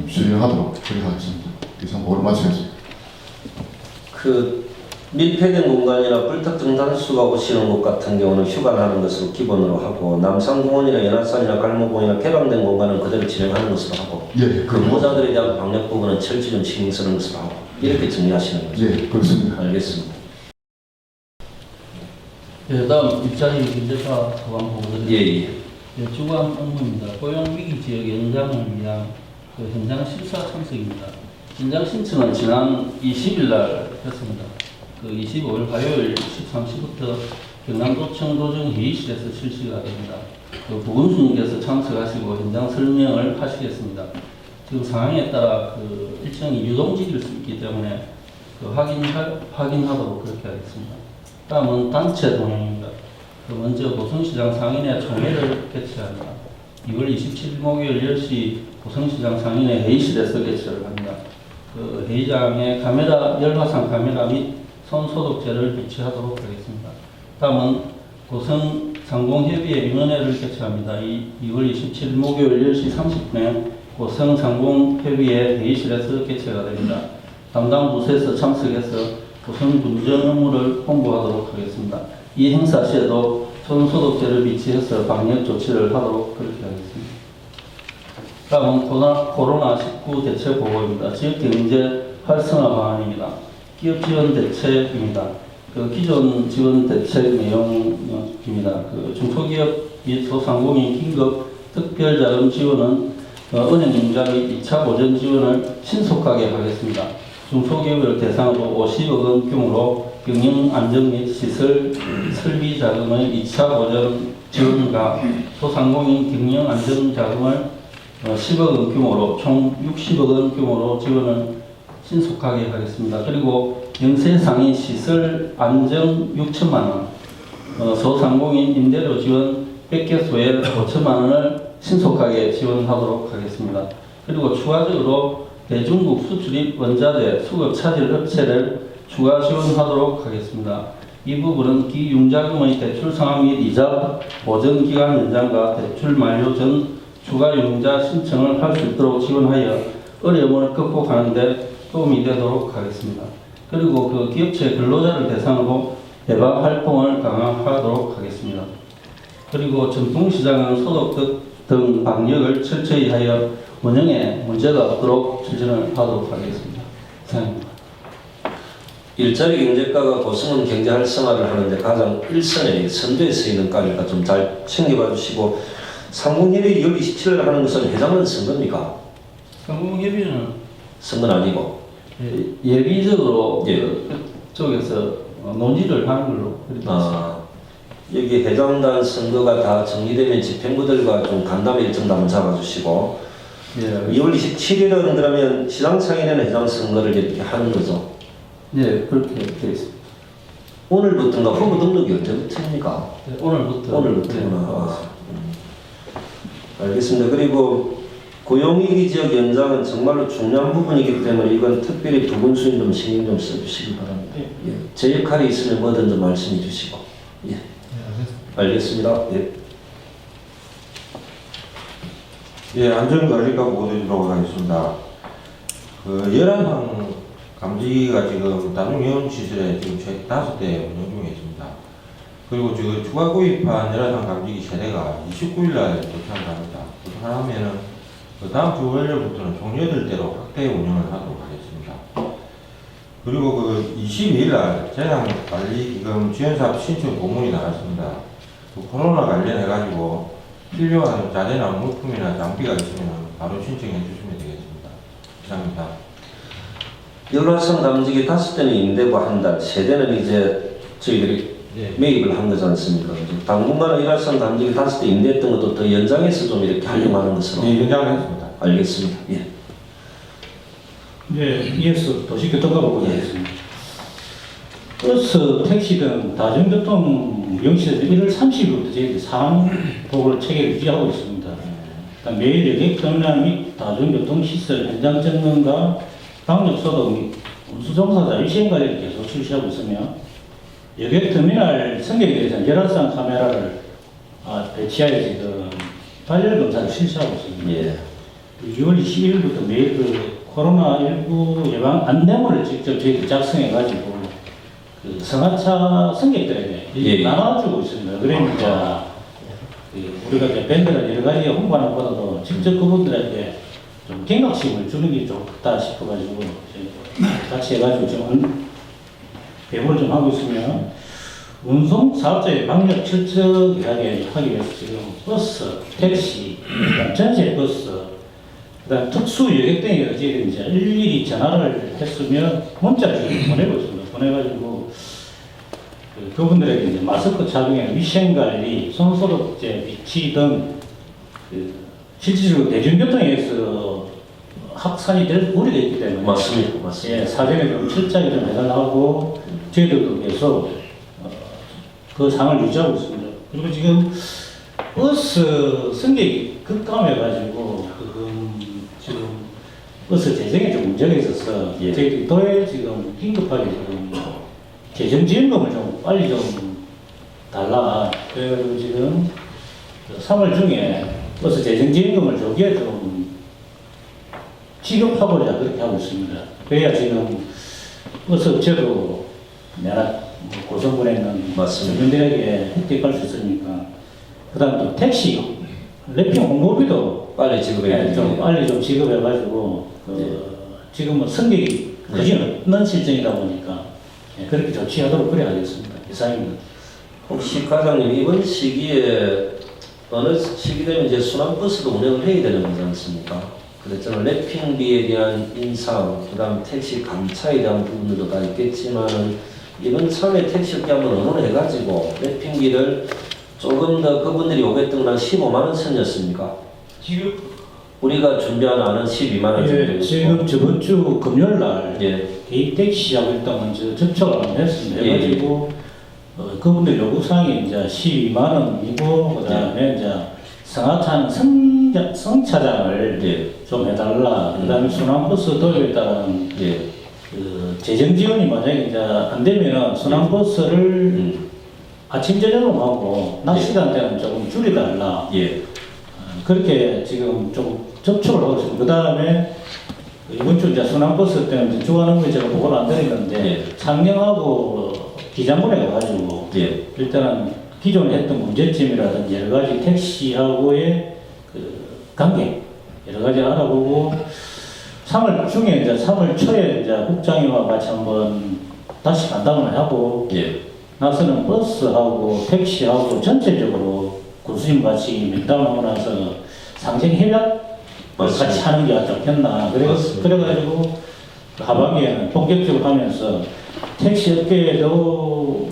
실행하도록 그렇게 하겠습니다. 이상 보고를 마치겠습니다. 그 밀폐된 공간이나 불특정 단수가 오시는 곳 같은 경우는 휴관하는 것으로 기본으로 하고 남산공원이나 연합산이나 갈모공원이나 개방된 공간은 그대로 진행하는 것으로 하고 예, 근무자들에 대한 방역 부분은 철저히 좀 신경 쓰는 것으로 하고 이렇게 정리하시는 거죠. 예, 그렇습니다. 알겠습니다. 네, 다음 일자리 경제사 소감 보고드립니다. 예. 주간 업무입니다. 고용위기 지역 연장을 위한 그 현장 실사 참석입니다. 현장 신청은 지난 20일 날 했습니다. 그 25일 화요일 13시부터 경남도청 도정 회의실에서 실시가 됩니다. 그 부군수님께서 참석하시고 현장 설명을 하시겠습니다. 지금 상황에 따라 그 일정이 유동직일 수 있기 때문에 그 확인하도록 그렇게 하겠습니다. 다음은 단체 동행입니다. 그 먼저 고성시장 상인회 총회를 개최합니다. 2월 27일 목요일 10시 고성시장 상인회 회의실에서 개최를 합니다. 그 회의장에 열화상 카메라 및 손소독제를 비치하도록 하겠습니다. 다음은 고성상공협의회 위원회를 개최합니다. 2월 27일 목요일 10시 30분에 고성상공협의회 회의실에서 개최가 됩니다. 담당 부서에서 참석해서 고성 분전 업무를 홍보하도록 하겠습니다. 이 행사 시에도 손소독제를 비치해서 방역 조치를 하도록 그렇게 하겠습니다. 다음은 코로나19 대책 보고입니다. 지역경제 활성화 방안입니다. 기업 지원 대책입니다. 그 기존 지원 대책 내용입니다. 그 중소기업 및 소상공인 긴급 특별자금 지원은 은행융자 및 2차 보전 지원을 신속하게 하겠습니다. 중소기업을 대상으로 50억 원 규모로 경영 안정 및 시설 설비 자금의 2차 보전 지원과 소상공인 경영 안정 자금을 10억 원 규모로 총 60억 원 규모로 지원을 신속하게 하겠습니다. 그리고 영세상인 시설 안정 6천만 원, 소상공인 임대료 지원 100개소에 5천만 원을 신속하게 지원하도록 하겠습니다. 그리고 추가적으로 대중국 수출입 원자재 수급 차질 업체를 추가 지원하도록 하겠습니다. 이 부분은 기융자금의 대출 상황 및 이자 보전 기간 연장과 대출 만료 전 추가 융자 신청을 할 수 있도록 지원하여 어려움을 극복하는 데 도움이 되도록 하겠습니다. 그리고 그 기업체 근로자를 대상으로 예방 활동을 강화하도록 하겠습니다. 그리고 전통시장은 소독 등 방역을 철저히 하여 운영에 문제가 없도록 추진을 하도록 하겠습니다. 이상입니다. 일자리 경제과가 고성은 경제 활성화를 하는데 가장 일선에 선두에 서 있는 과니까 좀 잘 챙겨봐 주시고 상공협의 2월 27일 하는 것은 회장은 선거입니까? 상공협의는 선거는 아니고 예비적으로 그쪽에서 논의를 하는 걸로 그렇습니다. 여기 회장단 선거가 다 정리되면 집행부들과 좀 간담회 일정도 한번 잡아주시고 2월 27일은 그러면 시장상인회는 회장 선거를 이렇게 하는 거죠? 네, 그렇게 되어 있습니다. 오늘부터인가 후보 등록이 언제부터입니까? 네, 오늘부터구나. 알겠습니다. 그리고 고용위기 지역 연장은 정말로 중요한 부분이기 때문에 이건 특별히 두 분수님 좀 신경 좀 써주시기 바랍니다. 예. 제 역할이 있으면 뭐든 좀 말씀해 주시고. 예. 알겠습니다. 예. 예, 안전관리과 보고드리도록 하겠습니다. 그 열한항 감지기가 지금 단용위원 시설에 지금 최 5대 운영 중에 있습니다. 그리고 지금 추가 구입한 열한항 감지기 세대가 29일날 도착을 합니다. 도착하면은 그 다음 주 월요일부터는 총 8대로 확대 운영을 하도록 하겠습니다. 그리고 그 22일날 재난관리기금 지원사업 신청 공문이 나왔습니다. 그 코로나 관련해가지고 필요한 자재나 물품이나 장비가 있으면 바로 신청해 주시면 되겠습니다. 이상입니다. 열화상 감지기 5대는 임대고 한 달, 3대는 이제 저희들이 매입을 한 거지 않습니까? 당분간은 열화상 감지기 5대 임대했던 것도 더 연장해서 좀 이렇게 활용하는 것으로. 네, 연장했습니다. 알겠습니다. 예. 네, 이어서 도시교통과 보고드리겠습니다. 버스, 택시 등 다중교통 무용시설 1월 30일부터 저희들이 상황 보고를 체계를 유지하고 있습니다. 매일 여객터미널 및 다중교통시설 현장 점검과 방역소독 및 운수종사자 위생관리를 계속 실시하고 있으며 여객터미널 승객에 대해서는 열화상 카메라를 배치하여 지금 발열 검사를 실시하고 있습니다. 예. 2월 21일부터 매일 그 코로나19 예방 안내문을 직접 저희들이 작성해가지고 그 성하차 승객들에게 예. 나눠주고 있습니다. 그러니까 우리가 이제 밴드나 여러 가지 홍보하는 것보다도 직접 그분들에게 좀 경각심을 주는 게 좋다 싶어가지고 같이 해가지고 좀 배분을 좀 하고 있으면 운송 사업자의 방역 철저하게 하기 위해서 지금 버스, 택시, 전세 버스, 그다음 특수 여객 등에 저희들이 이제 일일이 전화를 했으면 문자를 보내고 있습니다. 보내가지고 그분들에게 이제 마스크 착용에 위생 관리, 손소독제 비치 등 실질적으로 대중교통에서 확산이 될 우려가 있기 때문에 맞습니다. 예, 사전에 좀 철저하게 좀 해달라고 저희들도 계속 그 상을 유지하고 있습니다. 그리고 지금 버스 승객이 급감해가지고 지금 버스 재정에 좀 문제가 있어서 저희들이 도에 지금 긴급하게 지금 재정지원금을 좀 빨리 좀 달라. 그래가지고 지금 3월 중에 버스 재정지원금을 조기에 좀 지급하고자 그렇게 하고 있습니다. 그래야 지금 버스 업체도 내가 고성군에 있는 주민들에게 혜택할 수 있으니까. 그 다음 또 택시, 랩핑 홍보비도 빨리 지급해야 좀 빨리 좀 지급해가지고 지금은 승객이 거의 없는 실정이다 보니까 그렇게 조치하도록 그래 하겠습니다. 이상입니다. 혹시 과장님 이번 시기에 어느 시기 되면 이제 순환버스도 운행을 해야 되는 거지 않습니까? 그래서 저는 랩핑비에 대한 인상, 그다음 택시 감차에 대한 부분들도 다 있겠지만 이번 참에 택시업계 한번 의논해가지고 랩핑비를 조금 더 그분들이 오겠던 건 15만 원 선이었습니까? 지금 우리가 준비하는 12만 원 정도 되고 지금 저번 주 금요일 날 개인 택시하고 일단 먼저 접촉을 했습니다. 해가지고 그분들 요구사항이 이제 12만 원이고 그다음에 이제 성하차는 성차장을 좀 해달라. 그다음에 순환버스 도입에 따른 그 재정 지원이 만약에 이제 안 되면은 순환버스를 아침 저녁으로 하고 낮 시간대는 조금 줄여달라. 그렇게 지금 좀 접촉을 하고 있습니다. 그 다음에 이번 주 이제 순환버스 때문에 주하는 거 제가 보고를 안 드리는데 창녕하고 기장군에 가가지고 일단은 기존에 했던 문제점이라든지 여러 가지 택시하고의 그 관계 여러 가지 알아보고 3월 중에 이제 3월 초에 이제 국장님과 같이 한번 다시 간담을 하고 나서는 버스하고 택시하고 전체적으로 군수님 같이 면담을 하고 나서 상생 협약 같이 하는 게 좋겠나. 그래가지고 하반기에는 본격적으로 하면서 택시 업계에도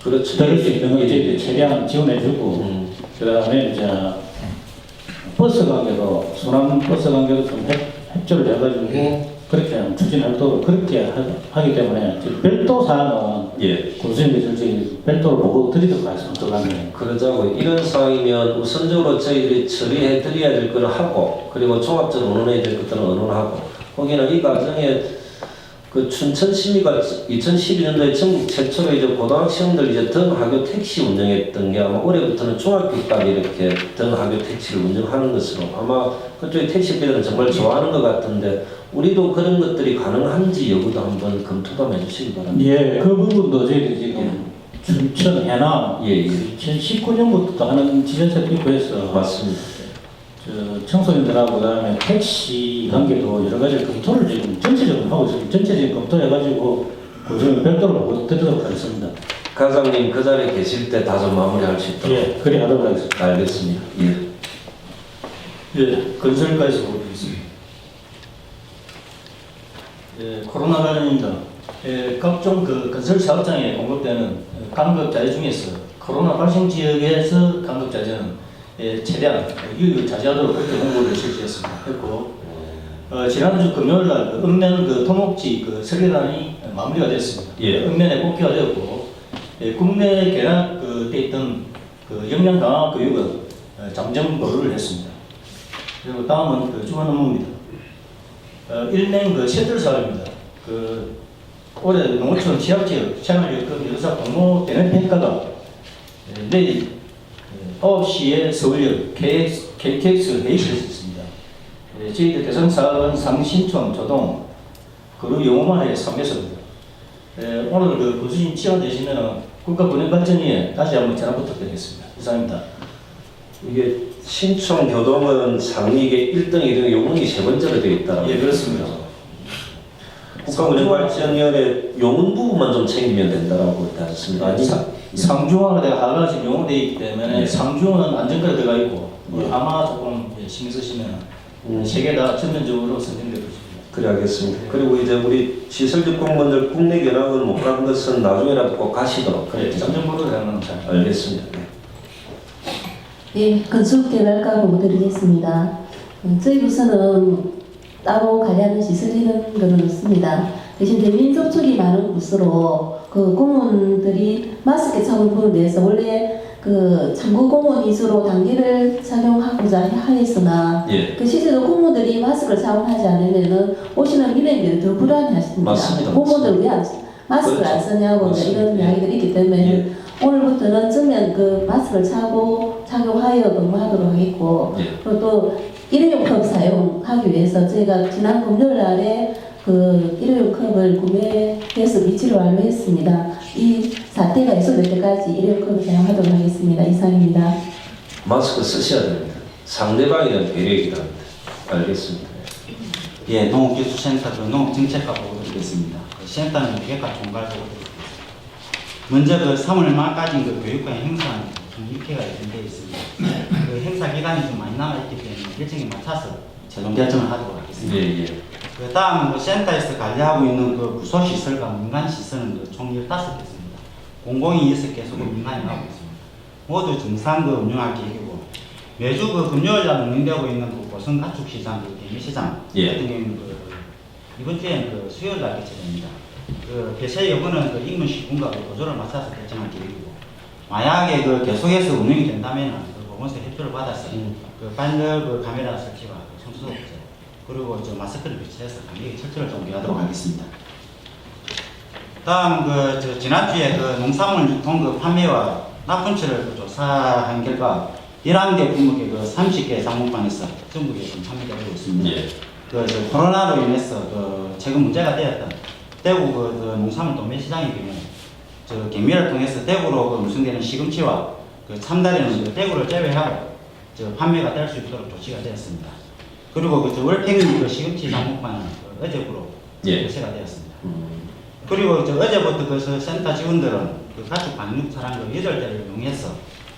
들을 수 있는 거 이제 최대한 지원해주고 그다음에 이제 버스 관계도 순환 버스 관계도 좀 협조를 해가지고 그렇게 추진하도록 그렇게 하기 때문에 별도 사항은 군수님께서 별도로 보고 드리도록 하겠습니다. 그러자고 이런 상황이면 우선적으로 저희들이 처리해 드려야 될 거를 하고 그리고 종합적으로 의논해야 될 것들은 의논하고 거기는 이 과정에 그 춘천시미가 2012년도에 전국 최초로 이제 고등학생들 이제 등하교 택시 운영했던 게 아마 올해부터는 중학교까지 이렇게 등하교 택시를 운영하는 것으로 아마 그쪽에 택시들은 정말 좋아하는 것 같은데 우리도 그런 것들이 가능한지 여부도 한번 검토도 한번 해주시기 바랍니다. 예, 그 부분도 저희들이 지금 춘천, 해남 2019년부터 하는 지자체도 있고 해서 맞습니다. 청소년들하고 그다음에 택시 관계도 여러 가지 검토를 지금 전체적으로 하고 있습니다. 전체적인 검토해가지고 고정을 별도로 보고 드리도록 하겠습니다. 과장님 그 자리에 계실 때 다소 마무리할 수 있도록 그래 하도록 하겠습니다. 알겠습니다. 건설과에서 보겠습니다. 코로나 관련입니다. 각종 그 건설 사업장에 공급되는 간급 자재 중에서 코로나 발생 지역에서 간급 자재는 최대한 유유 자제하도록 그렇게 홍보를 실시했고 지난주 금요일날 그 읍면 그 토목지 그 설계단이 마무리가 됐습니다. 읍면에 복귀가 되었고 국내 개락 돼 있던 그 역량 강화 교육은 잠정 보류를 했습니다. 그리고 다음은 그 주간 업무입니다. 일명 그 셔틀 사업입니다. 그 올해 농어촌 지역지역 생활여건 여사 공모 대면 평가가 내일 9시에 서울역 KTX 회의실에서 있습니다. 저희들 대상 사업은 상신촌, 조동, 그리고 영호마을의 3개소입니다. 오늘 그 교수님 지원되시면 국가군인발전위에 다시 한번 전화 부탁드리겠습니다. 이상입니다. 이게 신청 교동은 상위계 1등, 2등, 용운이 세 번째로 되어 있다라고. 예, 그렇습니다. 국가운영발전위원회 용운 부분만 좀 챙기면 된다라고 되어 있습니다. 아니, 상중하가 내가 하루가 지금 용어되어 있기 때문에 예. 상중은 안전까지 들어가 있고 예. 아마 조금 신경 쓰시면 세 개 다 전면적으로 선정되고 있습니다. 그래 알겠습니다. 그리고 이제 우리 시설직 공무원들 국내 견학을 못 간 것은 나중에라도 꼭 가시도록. 예, 점점으로 되는 잘 알겠습니다. 네. 예, 건축개발과 보고 드리겠습니다. 저희 부서는 따로 관리하는 시설 이런 거는 없습니다. 대신 대민 접촉이 많은 부서로 그 공무원들이 마스크 착용에 대해서 원래 그 참고 공무원 위주로 단계를 착용하고자 하였으나 예. 그 실제로 공무원들이 마스크를 착용하지 않으면은 오시는 민원인들이 더 불안해하십니다. 맞습니다. 공무원들 왜 마스크를 안 그렇죠. 쓰냐고 이제 이런 맞습니다. 이야기들이 있기 때문에 오늘부터는 전면 그 마스크를 착용하여 근무하도록 하겠고 예. 그리고 또 일회용 컵 사용하기 위해서 저희가 지난 금요일 날에 그 일회용 컵을 구매해서 위치를 완료했습니다. 이 사태가 해소될 때까지 일회용 컵을 사용하도록 하겠습니다. 이상입니다. 마스크 쓰셔야 됩니다. 상대방에 대한 배려이기도 합니다. 알겠습니다. 예, 농업기술센터 그 농업정책과 보고 드리겠습니다. 그 센터는 기획과 총괄 보고 드리겠습니다. 먼저 그 3월 말까지 그 교육관 행사는 좀 일회가 예정되어 있습니다. 그 행사 기간이 좀 많이 남아있기 때문에 일정에 맞춰서 최종 결정을 하도록 하겠습니다. 예, 예. 그 다음 그 센터에서 관리하고 있는 그 구소시설과 민간시설은 총 15개입니다. 공공이 6개, 소금 민간이 하고 있습니다. 모두 정상 그 운영할 계획이고 매주 그 금요일날 운영되고 있는 그 보성 가축시장, 그 개미시장 예. 같은 경우는 그 이번 주에는 그 수요일날 개최됩니다. 그 개최 여부는 그 인근 시군과 그 보조를 맞춰서 결정할 계획이고 만약에 그 계속해서 운영이 된다면 그 보건소 협조를 받아서 그 반들 그 카메라 설치와 그 손소독제 그리고 저 마스크를 배치해서 관리 철저를 좀 하도록 하겠습니다. 다음 그 저 지난주에 그 농산물 유통 그 판매와 납품처를 그 조사한 결과 11개 품목의 그 30개 상품방에서 전국에 좀 판매가 되고 있습니다. 예. 그 저 코로나로 인해서 그 최근 문제가 되었던 대구 그 농산물 도매 시장의 경우 저 경매를 통해서 대구로 그 운송되는 시금치와 그 참다리는 그 대구를 제외하고 저 판매가 될 수 있도록 조치가 되었습니다. 그리고 그 월평리 그 시금치 상품만은 그 어제부로 예. 개최가 되었습니다. 그리고 저 어제부터 그 센터 직원들은 그 가축 방육 차량 그 8대를 이용해서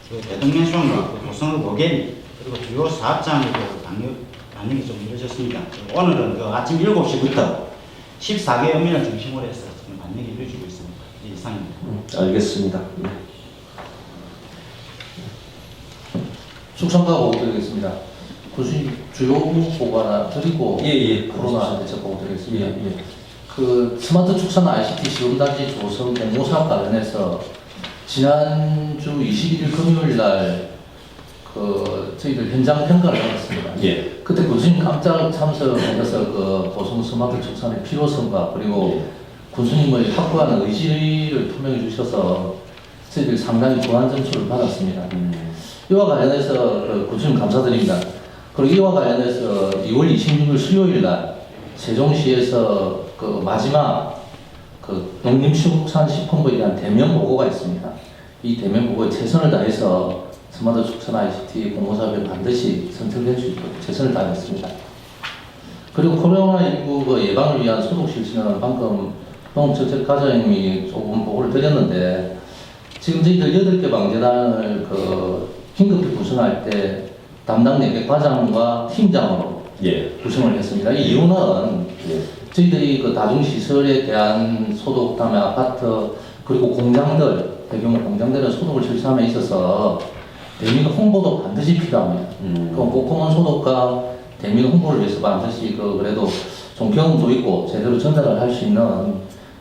그 대동면수원과 그 고성의 모계리 그리고 주요 사업장의 그 방역이 좀 이루어졌습니다. 오늘은 그 아침 7시부터 14개 어민을 중심으로 해서 지금 방역이 이루어지고 있습니다. 이상입니다. 알겠습니다. 네. 숙성과 보고 드리겠습니다. 교수님 주요 보고 하나 드리고 예. 코로나 대책 보고 드리겠습니다. 예. 그 스마트 축산 ICT 시험단지 조성 공모사업 관련해서 지난주 21일 금요일 날 그 저희들 현장 평가를 받았습니다. 예. 그때 교수님 깜짝 참석해서 그 보성 스마트 축산의 필요성과 그리고 군수님의 확고한 의지를 표명해 주셔서 저희들 상당히 좋은 점수를 받았습니다. 이와 관련해서 그 군수님 감사드립니다. 그리고 이와 관련해서 2월 26일 수요일 날 세종시에서 그 마지막 그 농림축산식품부에 대한 대면 보고가 있습니다. 이 대면 보고에 최선을 다해서 스마트 축산 ICT 공모사업에 반드시 선택될 수 있도록 최선을 다하겠습니다. 그리고 코로나19 그 예방을 위한 소독 실시는 방금 농업정책과장님이 조금 보고를 드렸는데 지금 저희들 8개 방재단을 그 긴급히 구성할 때 담당 4개 과장과 팀장으로 구성을 했습니다. 이 이유는 저희들이 그 다중시설에 대한 소독, 다음에 아파트, 그리고 공장들, 대규모 공장들은 소독을 실시함에 있어서 대민 홍보도 반드시 필요합니다. 그 꼼꼼한 소독과 대민 홍보를 위해서 반드시 그래도 좀 경험도 있고 제대로 전달을 할 수 있는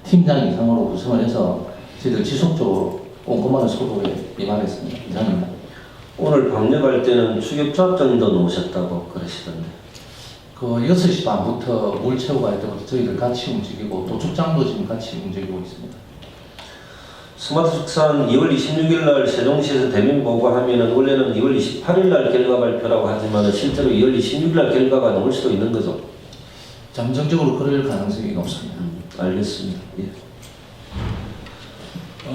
팀장 이상으로 구성을 해서 저희들 지속적으로 꼼꼼한 소독에 임하겠습니다. 이상입니다. 오늘 방역할 때는 추격조합장도 놓으셨다고 그러시던데. 그 6시 반부터 물 채우고 갈 때부터 저희들 같이 움직이고 도축장도 지금 같이 움직이고 있습니다. 스마트 축산 2월 26일 날 세종시에서 대면 보고하면은 원래는 2월 28일 날 결과 발표라고 하지만 실제로 2월 26일 날 결과가 나올 수도 있는 거죠. 잠정적으로 그럴 가능성이 높습니다. 알겠습니다. 예.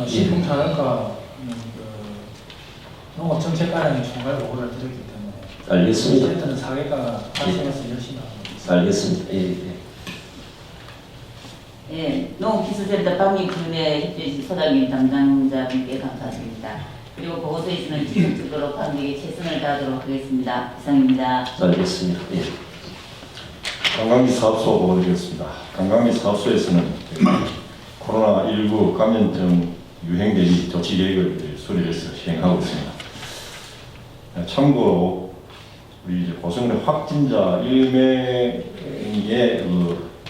신풍산업과 농업정책과장이 총괄 보고를 드렸기 때문에 알겠습니다. 센터는 사회가 발생해서 열심히 하고 알겠습니다. 예. 예, 농업기술센터 방위분야 협조실 소장님 담당자분께 감사드립니다. 그리고 보고서에서는 지속적으로 방역에 최선을 다하도록 하겠습니다. 이상입니다. 알겠습니다. 예. 관광지 사업소 보고드리겠습니다. 관광지 사업소에서는 코로나19 감염증 유행 대비 조치 계획을 수립해서 시행하고 있습니다. 참고로 우리 이제 고성군의 확진자 1명에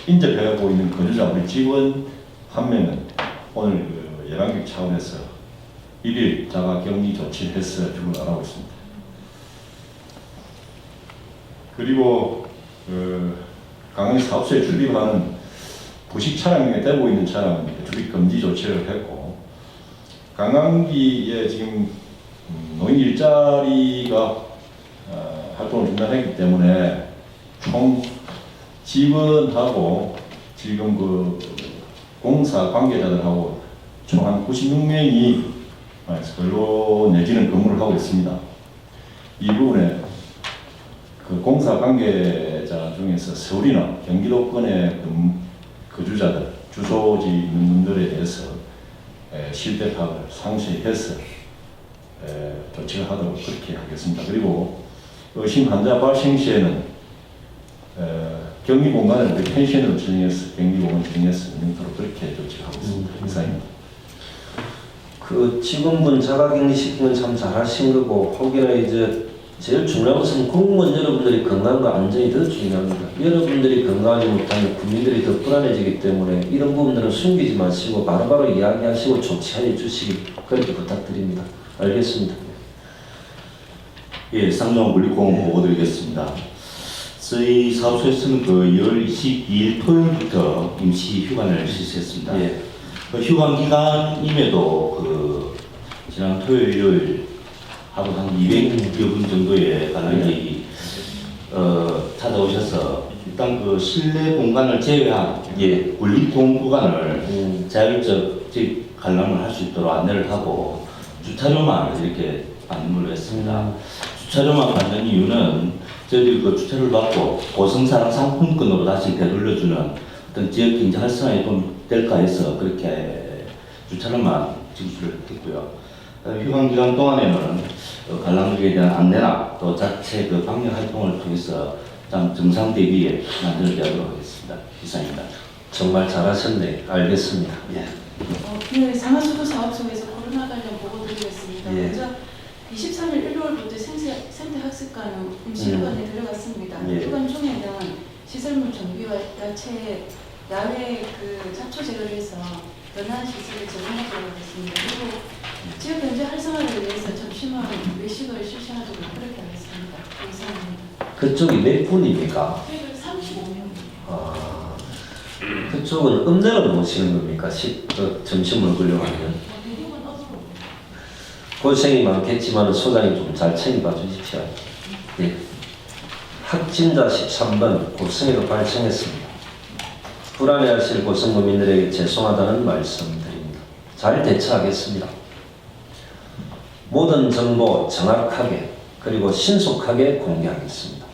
인접하고 있는 거주자 우리 직원 한 명은 오늘 열왕격 차원에서 1일 자가 격리 조치를 해서 죽을 안 하고 있습니다. 그리고 관광지 사업소에 출입하는 부식 차량에 대고 있는 차량은 출입 금지 조치를 했고, 관광지에 지금 노인 일자리가 활동을 중단했기 때문에 총 직원하고 지금 공사 관계자들하고 총 한 96명이 근로 내지는 근무를 하고 있습니다. 이 부분에 공사 관계자 중에서 서울이나 경기도권의 거주자들, 주소지 있는 분들에 대해서 실태 파악을 상세히 해서 조치를 하도록 그렇게 하겠습니다. 그리고 의심 환자 발생 시에는 격리 공간을 우리 펜션으로 진행해서 격리 공간 진행해서 있도록 그렇게 조치를 하고 있습니다. 이상입니다. 그 직원분 자가격리 시키는 참 잘하신 거고, 혹여나 이제 제일 중요한 것은 공무원 여러분들이 건강과 안전이 더 중요합니다. 여러분들이 건강하지 못하면 국민들이 더 불안해지기 때문에 이런 부분들은 숨기지 마시고 바로바로 이야기하시고 조치해 주시기 그렇게 부탁드립니다. 알겠습니다. 예, 상정 물리공 보고 드리겠습니다. 저희 사업소에서는 2월 22일 토요일부터 임시 휴관을 실시했습니다. 예. 휴관 기간임에도 지난 토요일, 일요일 하루 한 200여 분 정도의 관람객이 찾아오셔서 일단 실내 공간을 제외한 군립공 구간을 자율적 관람을 할 수 있도록 안내를 하고 주차료만 이렇게 안내를 했습니다. 주차료만 받는 이유는 저희들이 주차료를 받고 고성사랑 상품권으로 다시 되돌려주는 어떤 지역 경제 활성화에 좀 될까 해서 그렇게 주차료만 징수를 했고요. 휴관 기간 동안에는 관람객에 대한 안내나 또 자체 방역 활동을 통해서 정상 대비에 만들게 하도록 하겠습니다. 이상입니다. 정말 잘하셨네. 알겠습니다. 예. 네, 상하수도 사업소에서 코로나 관련 보고 드리겠습니다. 예. 먼저 23일 일요일부터 생태 학습관은 임시휴관에 들어갔습니다. 예. 휴관 중에는 시설물 정비와 야채, 야외 잡초 제거를 해서 변화한 시설을 제공하도록 하겠습니다. 그리고 지역 경제 활성화를 위해서 점심은 외식을 실시하도록 그렇게 하겠습니다. 이상입니다. 그쪽이 몇 분입니까? 35명. 그쪽은 읍내로 모시는 겁니까? 점심 먹으려고 하면? 고생이 많겠지만 소장님 좀 잘 챙겨봐 주십시오. 네. 확진자 13번 고성에도 발생했습니다. 불안해하실 고성구민들에게 죄송하다는 말씀드립니다. 잘 대처하겠습니다. 모든 정보 정확하게 그리고 신속하게 공개하겠습니다.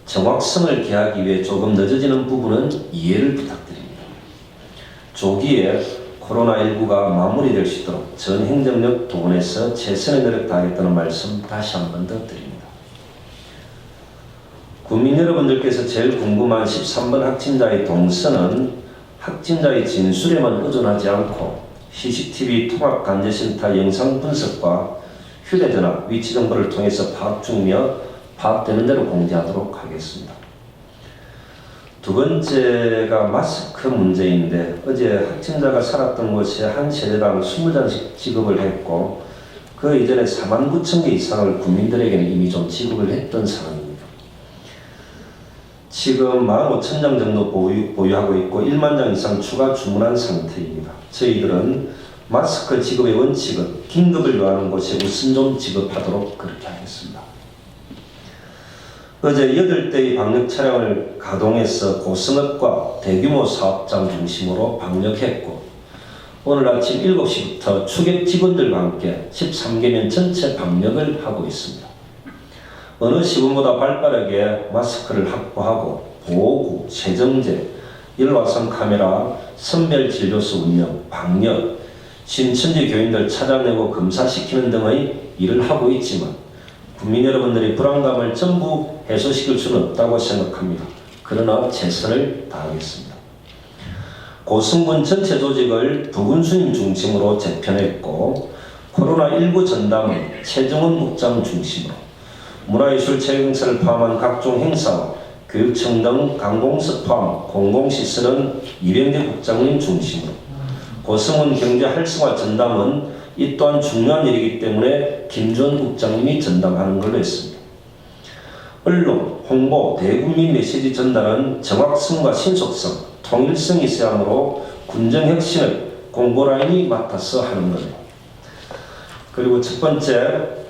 정확성을 기하기 위해 조금 늦어지는 부분은 이해를 부탁드립니다. 조기에 코로나19가 마무리될 수 있도록 전 행정력 동원해서 최선의 노력 다하겠다는 말씀 다시 한 번 더 드립니다. 국민 여러분들께서 제일 궁금한 13번 확진자의 동선은 확진자의 진술에만 의존하지 않고 CCTV 통합관제센터 영상 분석과 휴대전화 위치 정보를 통해서 파악 중이며 파악되는 대로 공지하도록 하겠습니다. 두 번째가 마스크 문제인데 어제 확진자가 살았던 곳에 한 세대당 20장씩 지급을 했고 그 이전에 49,000개 이상을 국민들에게는 이미 좀 지급을 했던 상황입니다. 지금 15,000장 정도 보유하고 있고 1만 장 이상 추가 주문한 상태입니다. 저희들은 마스크 지급의 원칙은 긴급을 요하는 곳에 우선 좀 지급하도록 그렇게 하겠습니다. 어제 8대의 방역 차량을 가동해서 고성읍과 대규모 사업장 중심으로 방역했고 오늘 아침 7시부터 추객 직원들과 함께 13개면 전체 방역을 하고 있습니다. 어느 시군보다 발빠르게 마스크를 확보하고 보호구, 세정제, 일화성 카메라, 선별진료소 운영, 방역, 신천지 교인들 찾아내고 검사시키는 등의 일을 하고 있지만 국민 여러분들의 불안감을 전부 해소시킬 수는 없다고 생각합니다. 그러나 최선을 다하겠습니다. 고승군 전체 조직을 부군수님 중심으로 재편했고 코로나19 전담은 최정원 국장 중심으로 문화예술체육행사를 포함한 각종 행사와 교육청 등 관공서 포함 공공시설은 이병재 국장님 중심으로 고승훈 경제 활성화 전담은 이 또한 중요한 일이기 때문에 김주원 국장님이 전담하는 걸로 했습니다. 언론, 홍보, 대국민 메시지 전달은 정확성과 신속성, 통일성이 있어야 하므로 군정혁신을 공보라인이 맡아서 하는 거예요. 그리고 첫 번째,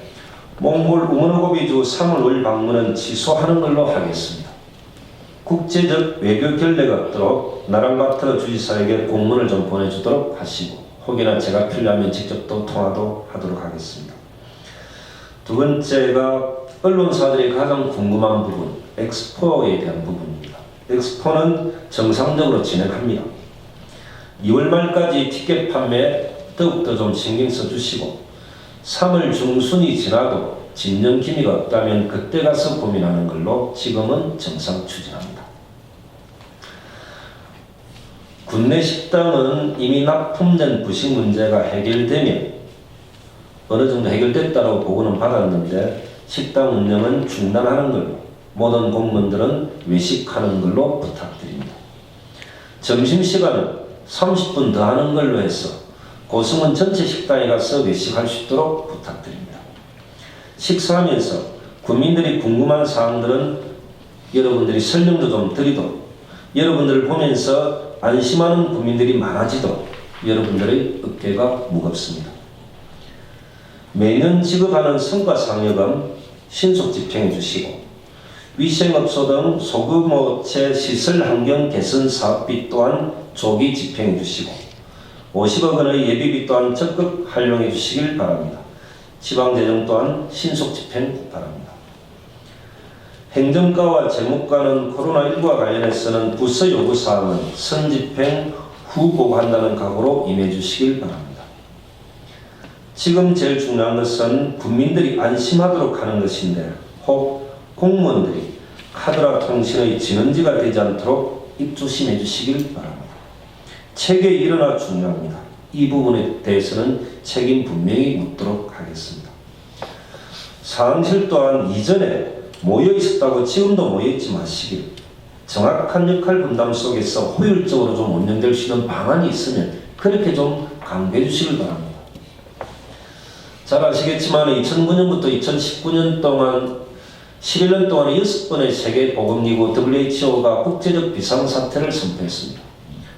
몽골 우먼호비주 3월 5일 방문은 취소하는 걸로 하겠습니다. 국제적 외교 결례가 없도록 나랑바트러 주지사에게 공문을 좀 보내주도록 하시고 혹여나 제가 필요하면 직접 또 통화도 하도록 하겠습니다. 두 번째가 언론사들이 가장 궁금한 부분, 엑스포에 대한 부분입니다. 엑스포는 정상적으로 진행합니다. 2월 말까지 티켓 판매 더욱더 좀 신경 써주시고 3월 중순이 지나도 진정 기미가 없다면 그때 가서 고민하는 걸로 지금은 정상 추진합니다. 국내 식당은 이미 납품된 부식 문제가 해결되면 어느 정도 해결됐다고 보고는 받았는데 식당 운영은 중단하는 걸로 모든 공무원들은 외식하는 걸로 부탁드립니다. 점심시간은 30분 더 하는 걸로 해서 고승원 전체 식당에 가서 외식할 수 있도록 부탁드립니다. 식사하면서 국민들이 궁금한 사항들은 여러분들이 설명도 좀 드리도록 여러분들을 보면서 안심하는 국민들이 많아지도록 여러분들의 어깨가 무겁습니다. 매년 지급하는 성과상여금 신속 집행해 주시고 위생업소 등 소규모체 시설 환경 개선 사업비 또한 조기 집행해 주시고 50억 원의 예비비 또한 적극 활용해 주시길 바랍니다. 지방재정 또한 신속 집행 바랍니다. 행정과와 재무과는 코로나19와 관련해서는 부서 요구사항은 선집행 후 보고한다는 각오로 임해 주시길 바랍니다. 지금 제일 중요한 것은 국민들이 안심하도록 하는 것인데 혹 공무원들이 카드라 통신의 진원지가 되지 않도록 입조심해 주시길 바랍니다. 체계 일어나 중요합니다. 이 부분에 대해서는 책임 분명히 묻도록 하겠습니다. 사항실 또한 이전에 모여 있었다고 지금도 모여 있지 마시길, 정확한 역할 분담 속에서 효율적으로 좀 운영될 수 있는 방안이 있으면 그렇게 좀 강구해 주시길 바랍니다. 잘 아시겠지만 2009년부터 2019년 동안 11년 동안 6번의 세계보건기구 WHO가 국제적 비상사태를 선포했습니다.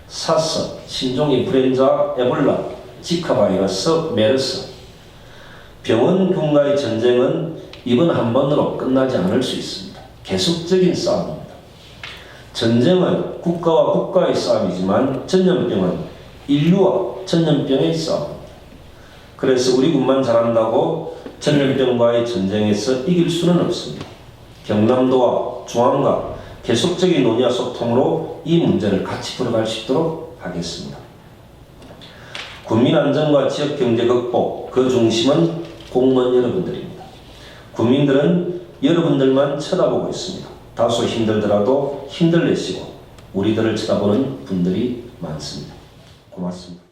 사스, 신종인플루엔자, 에볼라, 지카 바이러스, 메르스. 병원 군과의 전쟁은 이번 한 번으로 끝나지 않을 수 있습니다. 계속적인 싸움입니다. 전쟁은 국가와 국가의 싸움이지만 전염병은 인류와 전염병의 싸움입니다. 그래서 우리 군만 잘한다고 전염병과의 전쟁에서 이길 수는 없습니다. 경남도와 중앙과 계속적인 논의와 소통으로 이 문제를 같이 풀어갈 수 있도록 하겠습니다. 국민 안전과 지역 경제 극복, 그 중심은 공무원 여러분들입니다. 국민들은 여러분들만 쳐다보고 있습니다. 다소 힘들더라도 힘들 내시고 우리들을 쳐다보는 분들이 많습니다. 고맙습니다.